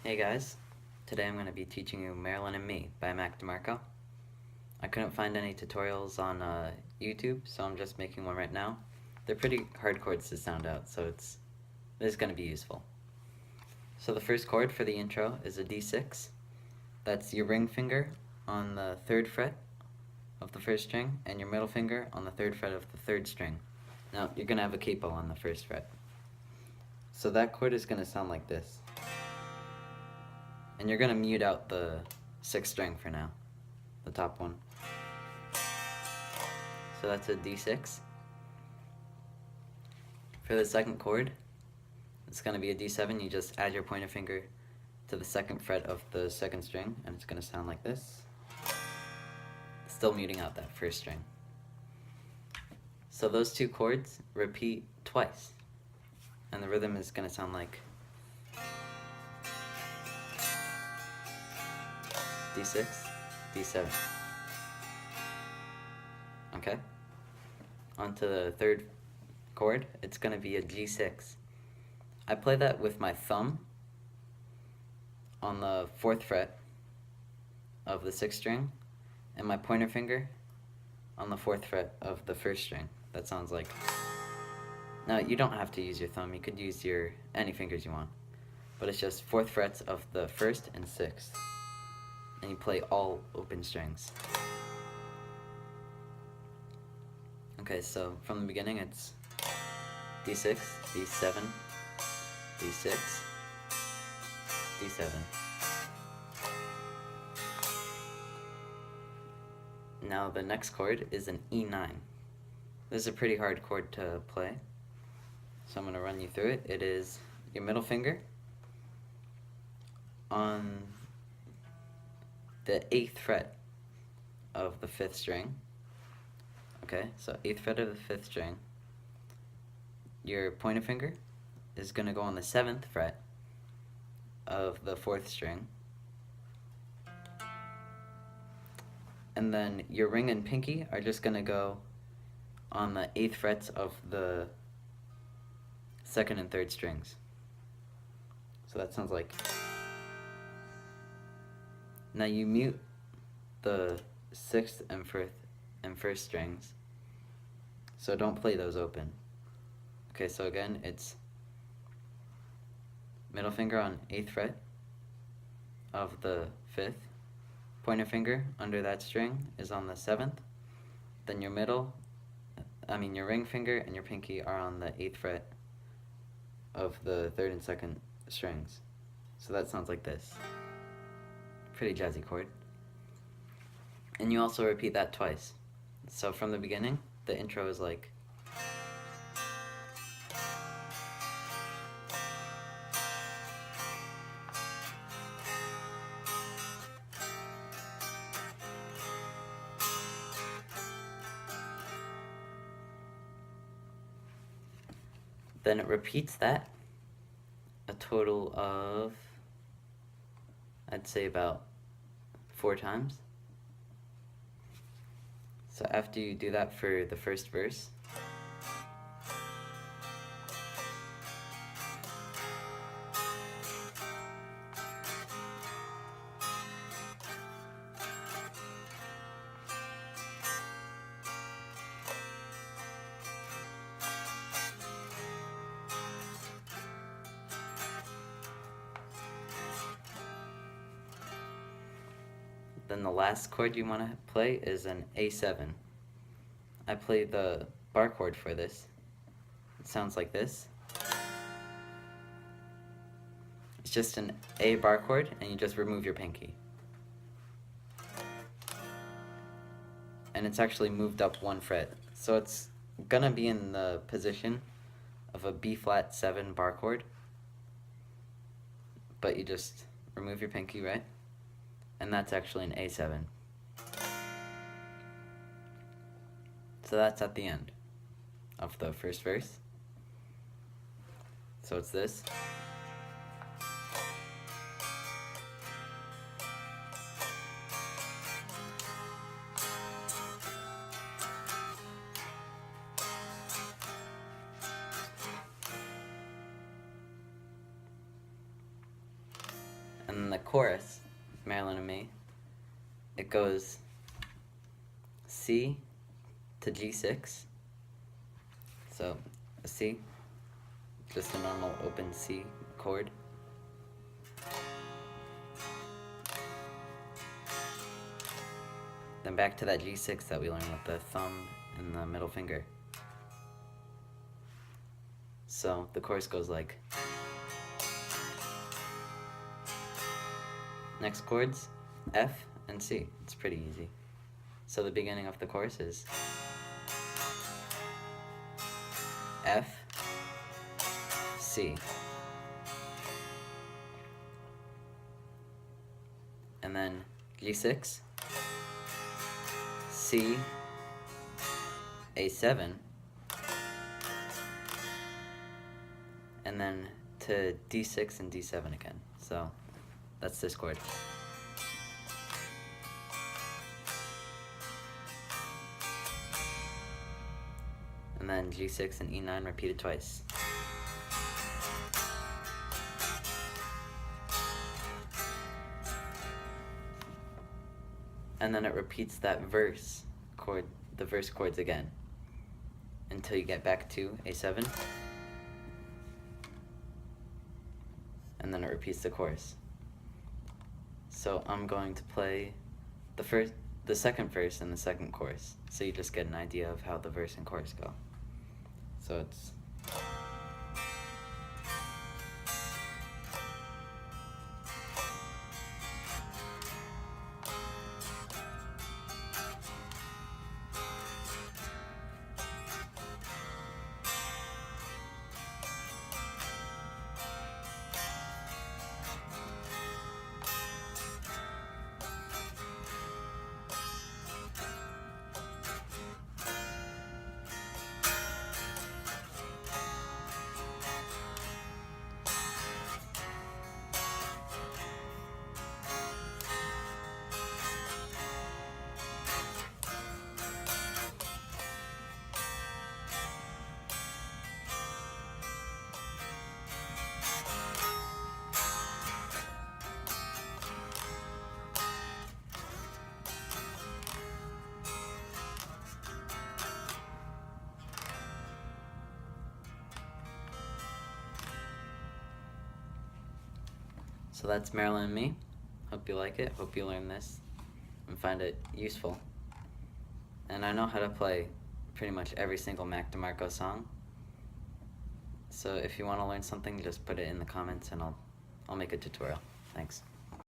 Hey guys, today I'm going to be teaching you Marilyn and Me by Demarco. I couldn't find any tutorials on YouTube, so I'm just making one right now. They're pretty hard chords to sound out, so this is going to be useful. So the first chord for the intro is a D6. That's your ring finger on the 3rd fret of the 1st string, and your middle finger on the 3rd fret of the 3rd string. Now, you're going to have a capo on the 1st fret. So that chord is going to sound like this. And you're going to mute out the 6th string for now, the top one. So that's a D6. For the second chord, it's going to be a D7. You just add your pointer finger to the 2nd fret of the 2nd string, and it's going to sound like this. Still muting out that 1st string. So those two chords repeat twice, and the rhythm is going to sound like D6, D7. Okay? On to the 3rd chord, it's going to be a G6. I play that with my thumb on the 4th fret of the 6th string, and my pointer finger on the 4th fret of the 1st string. That sounds like... Now, you don't have to use your thumb, you could use any fingers you want. But it's just 4th frets of the 1st and 6th. And you play all open strings. Okay, so from the beginning it's D6, D7, D6, D7. Now the next chord is an E9. This is a pretty hard chord to play, so I'm going to run you through it. It is your middle finger on the 8th fret of the 5th string. Okay, so 8th fret of the 5th string. Your pointer finger is going to go on the 7th fret of the 4th string. And then your ring and pinky are just going to go on the 8th frets of the 2nd and 3rd strings. So that sounds like... Now you mute the 6th and 1st strings, so don't play those open. Okay, so again, it's middle finger on 8th fret of the 5th, pointer finger under that string is on the 7th, then your your ring finger and your pinky are on the 8th fret of the 3rd and 2nd strings. So that sounds like this. Pretty jazzy chord. And you also repeat that twice. So from the beginning, the intro is like... Then it repeats that a total of, I'd say about 4 times. So after you do that for the first verse, then the last chord you want to play is an A7. I play the bar chord for this. It sounds like this. It's just an A bar chord, and you just remove your pinky. And it's actually moved up 1 fret. So it's gonna be in the position of a B flat 7 bar chord. But you just remove your pinky, right? And that's actually an A7. So that's at the end of the first verse. So it's this. And then the chorus, Marilyn and Me, it goes C to G6. So a C, just a normal open C chord. Then back to that G6 that we learned with the thumb and the middle finger. So the chorus goes like, next chords, F and C. It's pretty easy. So the beginning of the chorus is F, C. And then G6, C, A7, and then to D6 and D7 again. So that's this chord. And then G6 and E9 repeated twice. And then it repeats that verse chord, the verse chords again, until you get back to A7. And then it repeats the chorus. So I'm going to play the second verse and the second chorus, so you just get an idea of how the verse and chorus go. So it's So that's Marilyn and Me. Hope you like it. Hope you learn this and find it useful. And I know how to play pretty much every single Mac Demarco song. So if you want to learn something, just put it in the comments and I'll make a tutorial. Thanks.